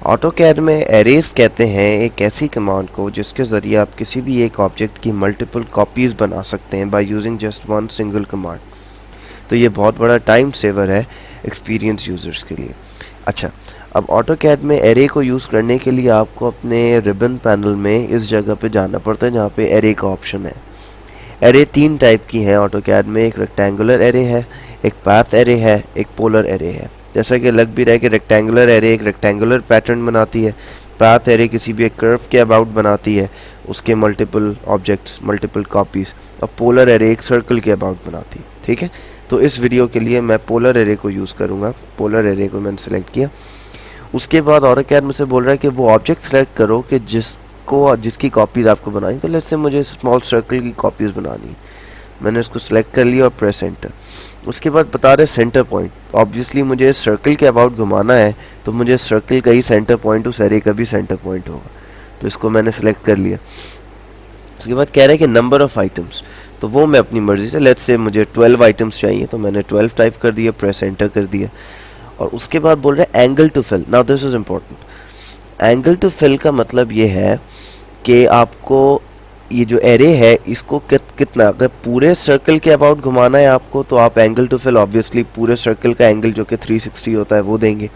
AutoCAD में arrays कहते हैं एक ऐसी कमांड को जिसके ज़रिए आप किसी भी एक ऑब्जेक्ट की मल्टीपल कॉपीज़ बना सकते हैं by using just one single command. तो ये बहुत बड़ा टाइम सेवर है एक्सपीरियंस यूज़र्स के लिए। अच्छा, अब ऑटोकैड में एरे को यूज़ करने के लिए आपको अपने रिबन पैनल में इस जगह पे जाना पड़ता है जहाँ पे एरे का ऑप्शन है। एरे 3 टाइप की हैं ऑटोकैड में, एक रेक्टेंगुलर एरे है, एक पाथ एरे है, एक पोलर एरे है। जैसा कि लग भी रहा है कि रेक्टेंगुलर एरे एक रेक्टेंगुलर पैटर्न बनाती है, पाथ एरे किसी भी एक कर्व के अबाउट बनाती है, उसके मल्टीपल ऑब्जेक्ट्स मल्टीपल कॉपीज़, और पोलर एरे एक सर्कल के अबाउट बनाती है। ठीक है, तो इस वीडियो के लिए मैं पोलर एरे को यूज़ करूँगा। पोलर एरे को मैंने सेलेक्ट किया। उसके बाद ऑटोकैड मुझसे बोल रहा है कि वो ऑब्जेक्ट सेलेक्ट करो कि जिसकी कॉपीज़ आपको बनानी। तो लेट्स से मुझे स्मॉल सर्कल की कॉपीज़ बनानी है। मैंने इसको सेलेक्ट कर लिया और प्रेस एंटर। उसके बाद बता रहे सेंटर पॉइंट। ऑब्वियसली मुझे इस सर्कल के अबाउट घुमाना है, तो मुझे सर्कल का ही सेंटर पॉइंट उस एरे का भी सेंटर पॉइंट होगा। तो इसको मैंने सेलेक्ट कर लिया। उसके बाद कह रहे हैं कि नंबर ऑफ़ आइटम्स, तो वो मैं अपनी मर्ज़ी से, लेट्स से मुझे 12 आइटम्स चाहिए, तो मैंने 12 टाइप कर दिया, प्रेस एंटर कर दिया। और उसके बाद बोल रहे हैं angle to fill. Now this is important. Angle to fill का मतलब ये है कि आपको ये जो एरे है इसको कितना, अगर पूरे सर्कल के अबाउट घुमाना है आपको, तो आप एंगल टू फिल ऑब्वियसली पूरे सर्कल का एंगल जो कि 360 होता है वो देंगे।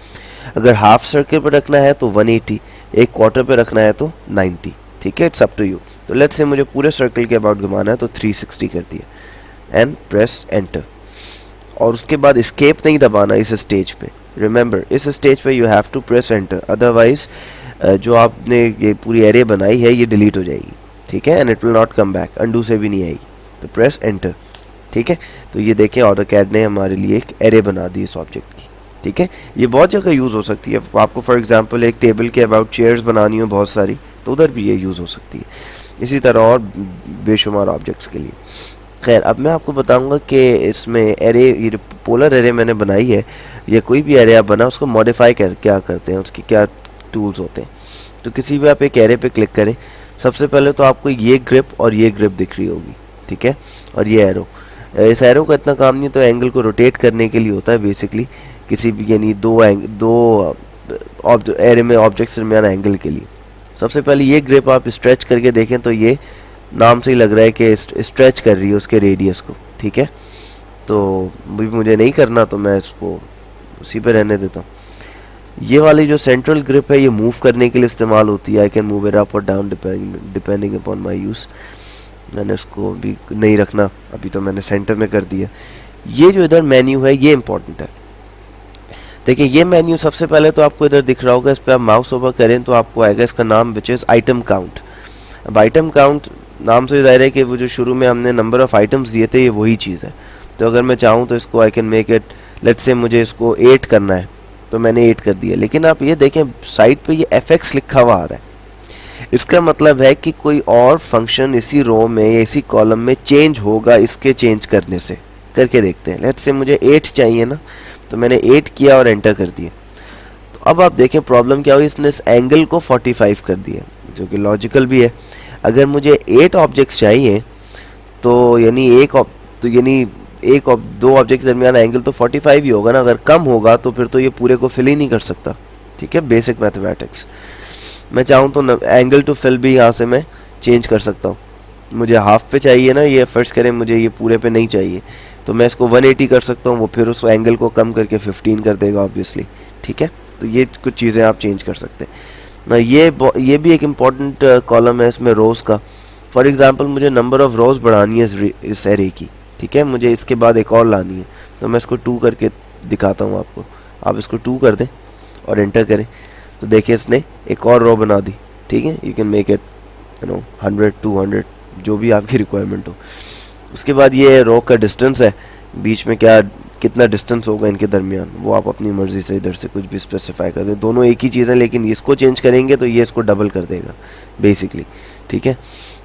अगर हाफ सर्कल पर रखना है तो 180, एक क्वार्टर पे रखना है तो 90। ठीक है, इट्स अप टू यू। तो लेट्स से मुझे पूरे सर्कल के अबाउट घुमाना है तो 360 कर दिया एंड प्रेस एंटर। और उसके बाद एस्केप नहीं दबाना इस स्टेज पे। रिमेंबर, इस स्टेज पे you have to press enter, otherwise जो आपने ये पूरी एरे बनाई है ये डिलीट हो जाएगी। ठीक है, and it will not come back, undo से भी नहीं आएगी। तो प्रेस एंटर। ठीक है, तो ये देखें ऑटोकैड ने हमारे लिए एक एरे बना दी इस ऑब्जेक्ट की। ठीक है, ये बहुत जगह यूज़ हो सकती है। आपको फॉर एग्जांपल एक टेबल के अबाउट चेयर्स बनानी हो बहुत सारी, तो उधर भी ये यूज़ हो सकती है। इसी तरह और बेशुमार ऑब्जेक्ट्स के लिए। खैर, अब मैं आपको बताऊंगा कि इसमें एरे, ये पोलर एरे मैंने बनाई है, या कोई भी एरे आप बना उसको मॉडिफाई क्या करते हैं, उसके क्या टूल्स होते हैं। तो किसी भी आप एक एरे पे क्लिक करें, सबसे पहले तो आपको ये ग्रिप और ये ग्रिप दिख रही होगी। ठीक है, और ये एरो, इस एरो का इतना काम नहीं, तो एंगल को रोटेट करने के लिए होता है बेसिकली, किसी भी यानी दो एरे में ऑब्जेक्ट्स दरमियान एंगल के लिए। सबसे पहले ये ग्रिप आप स्ट्रेच करके देखें तो ये नाम से ही लग रहा है कि स्ट्रेच कर रही है उसके रेडियस को। ठीक है, तो मुझे नहीं करना, तो मैं इसको उसी पे रहने देता हूँ। ये वाली जो सेंट्रल ग्रिप है ये मूव करने के लिए इस्तेमाल होती है। I can move it up और down depending upon my use. मैंने उसको भी नहीं रखना, अभी तो मैंने सेंटर में कर दिया। ये जो इधर मेन्यू है ये इंपॉर्टेंट है। देखिए, ये मेन्यू सबसे पहले तो आपको इधर दिख रहा होगा, इस पर आप माउस ओवर करें तो आपको आएगा इसका नाम, विच इज़ आइटम काउंट। अब आइटम काउंट नाम से ज़ाहिर है कि वो जो शुरू में हमने नंबर ऑफ़ आइटम्स दिए थे ये वही चीज़ है। तो अगर मैं चाहूँ तो इसको I can make it, let's say मुझे इसको 8 करना है, तो मैंने 8 कर दिया। लेकिन आप ये देखें साइड पे ये fx लिखा हुआ आ रहा है। इसका मतलब है कि कोई और फंक्शन इसी रो में या इसी कॉलम में चेंज होगा इसके चेंज करने से। करके देखते हैं। लेट्स से मुझे 8 चाहिए ना, तो मैंने 8 किया और एंटर कर दिया। तो अब आप देखें प्रॉब्लम क्या हुई, इसने इस एंगल को 45 कर दिया, जो कि लॉजिकल भी है। अगर मुझे 8 ऑब्जेक्ट्स चाहिए तो यानी दो ऑब्जेक्ट के दरमियान एंगल तो 45 ही होगा ना। अगर कम होगा तो फिर तो ये पूरे को फिल ही नहीं कर सकता। ठीक है, बेसिक मैथमेटिक्स। मैं चाहूँ तो एंगल टू फिल भी यहाँ से मैं चेंज कर सकता हूँ। मुझे हाफ पे चाहिए ना, ये फर्स्ट करें मुझे ये पूरे पे नहीं चाहिए, तो मैं इसको 180 कर सकता हूँ, वो फिर उस एंगल को कम करके 15 कर देगा ऑब्वियसली। ठीक है, तो ये कुछ चीज़ें आप चेंज कर सकते हैं ना। ये भी एक इम्पॉर्टेंट कॉलम है इसमें रोज़ का। फॉर एग्ज़ाम्पल मुझे नंबर ऑफ़ रोज़ बढ़ानी है इस एरे की। ठीक है, मुझे इसके बाद एक और लानी है, तो मैं इसको 2 करके दिखाता हूँ आपको। आप इसको 2 कर दें और एंटर करें तो देखिए इसने एक और रो बना दी। ठीक है, यू कैन मेक इट 100 200 जो भी आपकी रिक्वायरमेंट हो। उसके बाद ये रो का डिस्टेंस है, बीच में कितना डिस्टेंस होगा इनके दरमियान, वो आप अपनी मर्ज़ी से इधर से कुछ भी स्पेसिफाई कर दें। दोनों एक ही चीज़ है, लेकिन इसको चेंज करेंगे तो ये इसको डबल कर देगा बेसिकली। ठीक है,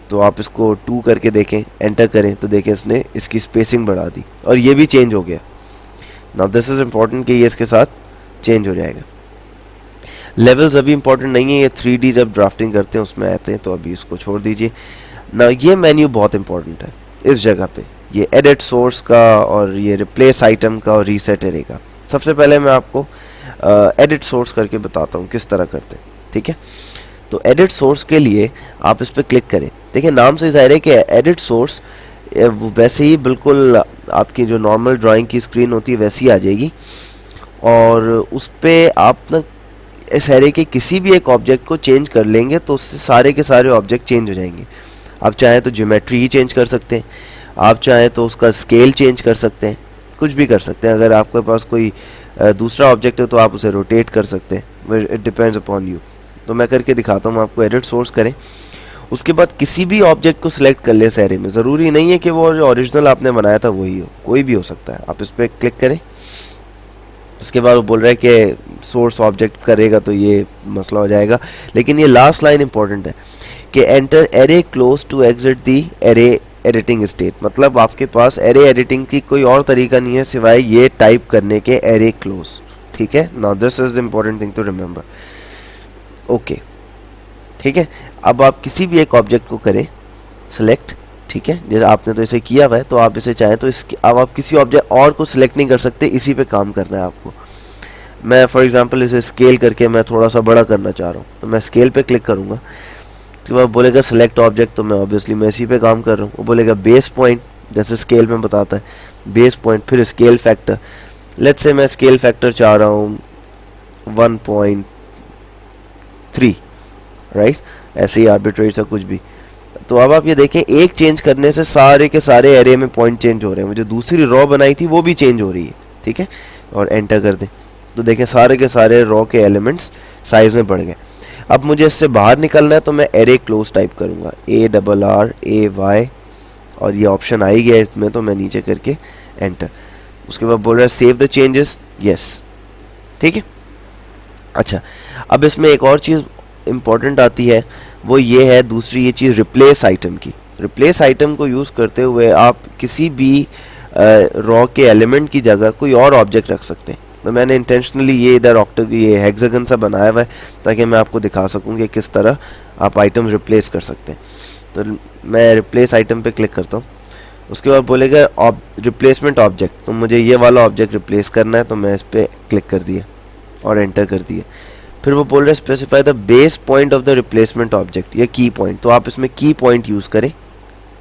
तो आप इसको 2 करके देखें, एंटर करें तो देखें इसने इसकी स्पेसिंग बढ़ा दी और ये भी चेंज हो गया। नाउ दिस इज़ इम्पॉर्टेंट कि ये इसके साथ चेंज हो जाएगा। लेवल्स अभी इंपॉर्टेंट नहीं है, ये 3D जब ड्राफ्टिंग करते हैं उसमें आते हैं, तो अभी इसको छोड़ दीजिए ना। ये मेन्यू बहुत इंपॉर्टेंट है इस जगह पे, ये एडिट सोर्स का और ये रिप्लेस आइटम का और रीसेट एरे का। सबसे पहले मैं आपको एडिट सोर्स करके बताता हूँ किस तरह करते हैं, ठीक है। तो एडिट सोर्स के लिए आप इस पर क्लिक करें। देखिए नाम से ज़ाहिर है कि एडिट सोर्स वैसे ही बिल्कुल आपकी जो नॉर्मल ड्राइंग की स्क्रीन होती है वैसी आ जाएगी, और उस पर आप ना इस एरे के किसी भी एक ऑब्जेक्ट को चेंज कर लेंगे तो उससे सारे के सारे ऑब्जेक्ट चेंज हो जाएंगे। आप चाहें तो ज्योमेट्री ही चेंज कर सकते हैं, आप चाहें तो उसका स्केल चेंज कर सकते हैं, कुछ भी कर सकते हैं। अगर आपके पास कोई दूसरा ऑब्जेक्ट है तो आप उसे रोटेट कर सकते हैं, इट डिपेंड्स अपॉन यू। तो मैं करके दिखाता हूँ आपको। एडिट सोर्स करें, उसके बाद किसी भी ऑब्जेक्ट को सिलेक्ट कर ले इस एरे में। ज़रूरी नहीं है कि वो जो ओरिजिनल आपने बनाया था वही हो, कोई भी हो सकता है। आप इस पर क्लिक करें, उसके बाद वो बोल रहा है कि सोर्स ऑब्जेक्ट करेगा तो ये मसला हो जाएगा। लेकिन ये लास्ट लाइन इंपॉर्टेंट है कि enter array close to exit the array editing state. मतलब आपके पास एरे एडिटिंग की कोई और तरीका नहीं है सिवाय ये टाइप करने के एरे क्लोज, ठीक है। Now this is the important thing to remember, okay, ठीक है। अब आप किसी भी एक ऑब्जेक्ट को करें सेलेक्ट, ठीक है। जैसे आपने तो इसे किया हुआ है, तो आप इसे चाहें तो इसकी अब आप किसी ऑब्जेक्ट और को सिलेक्ट नहीं कर सकते, इसी पे काम करना है आपको। मैं फॉर एग्जांपल इसे स्केल करके मैं थोड़ा सा बड़ा करना चाह रहा हूँ, तो मैं स्केल पे क्लिक करूँगा। उसके बाद बोलेगा सिलेक्ट ऑब्जेक्ट, तो मैं ऑब्वियसली मैं इसी पे काम कर रहा हूँ। वो बोलेगा बेस पॉइंट, जैसे स्केल में बताता है बेस पॉइंट, फिर स्केल फैक्टर। लेट्स से मैं स्केल फैक्टर चाह रहा हूँ 1.3, राइट, ऐसे ही आर्बिट्रेरी सा कुछ भी। तो अब आप ये देखें, एक चेंज करने से सारे के सारे एरे में पॉइंट चेंज हो रहे हैं। मुझे दूसरी रॉ बनाई थी वो भी चेंज हो रही है, ठीक है। और एंटर कर दें तो देखें सारे के सारे रॉ के एलिमेंट्स साइज में बढ़ गए। अब मुझे इससे बाहर निकलना है तो मैं एरे क्लोज टाइप करूँगा, ARRAY, और ये ऑप्शन आ ही गया इसमें, तो मैं नीचे करके एंटर। उसके बाद बोल रहा है सेव द चेंजेस, यस, ठीक है। अच्छा, अब इसमें एक और चीज़ इम्पॉर्टेंट आती है, वो ये है दूसरी ये चीज़ रिप्लेस आइटम की। रिप्लेस आइटम को यूज़ करते हुए आप किसी भी रॉ के एलिमेंट की जगह कोई और ऑब्जेक्ट रख सकते हैं। तो मैंने इंटेंशनली ये इधर ये हेक्सागन सा बनाया हुआ है ताकि मैं आपको दिखा सकूं कि किस तरह आप आइटम रिप्लेस कर सकते हैं। तो मैं रिप्लेस आइटम पे क्लिक करता हूँ। उसके बाद बोलेगा रिप्लेसमेंट ऑब्जेक्ट, तो मुझे ये वाला ऑब्जेक्ट रिप्लेस करना है, तो मैं इस पर क्लिक कर दिया और एंटर कर दिया। फिर वो बोल रहे हैं specify the base point of the replacement object या की पॉइंट, तो आप इसमें की पॉइंट यूज़ करें,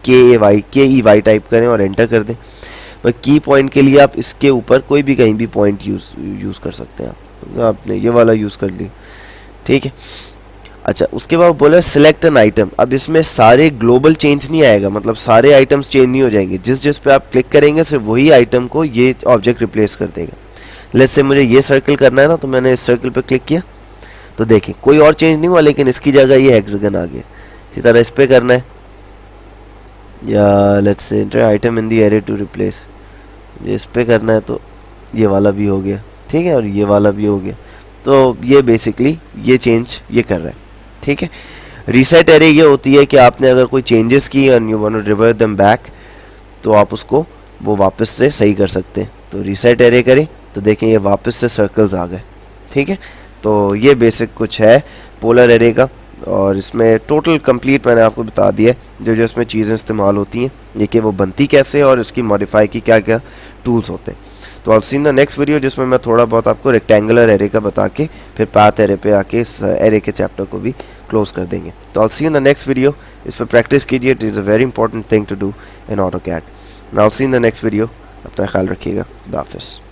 KEY टाइप करें और एंटर कर दें। पर की पॉइंट के लिए आप इसके ऊपर कोई भी कहीं भी पॉइंट यूज़ कर सकते हैं। आपने ये वाला यूज़ कर लिया, ठीक है। अच्छा, उसके बाद बोला सिलेक्ट एन आइटम। अब इसमें सारे ग्लोबल चेंज नहीं आएगा, मतलब सारे आइटम्स चेंज नहीं हो जाएंगे। जिस पे आप क्लिक करेंगे सिर्फ वही आइटम को ये ऑब्जेक्ट रिप्लेस कर देगा। लेट्स से मुझे ये सर्कल करना है ना, तो मैंने इस सर्कल पे क्लिक किया तो देखें कोई और चेंज नहीं हुआ, लेकिन इसकी जगह ये हेक्सागन आ गया। इसी तरह इस पे करना है, या let's say enter item in the array to replace, इस पे करना है तो ये वाला भी हो गया, ठीक है, और ये वाला भी हो गया। तो ये बेसिकली ये चेंज ये कर रहा है, ठीक है। रीसेट एरे ये होती है कि आपने अगर कोई चेंजेस की and you want to revert them back, तो आप उसको वो वापस से सही कर सकते हैं। तो रीसेट एरे करें तो देखें ये वापस से सर्कल्स आ गए, ठीक है। तो ये बेसिक कुछ है पोलर एरे का, और इसमें टोटल कंप्लीट मैंने आपको बता दिया है जो जो इसमें चीज़ें इस्तेमाल होती हैं, ये कि वो बनती कैसे और इसकी मॉडिफाई की क्या क्या टूल्स होते हैं। तो I see in the next video, जिसमें मैं थोड़ा बहुत आपको रेक्टेंगुलर एरे का बता के फिर पाथ एरे पे आके इस एरे के चैप्टर को भी क्लोज कर देंगे। तो I see in the next video, इस पर प्रैक्टिस कीजिए, it is a very important thing to do in AutoCAD। I see in the next video, अपना ख्याल रखिएगा, खुदा हाफिज़।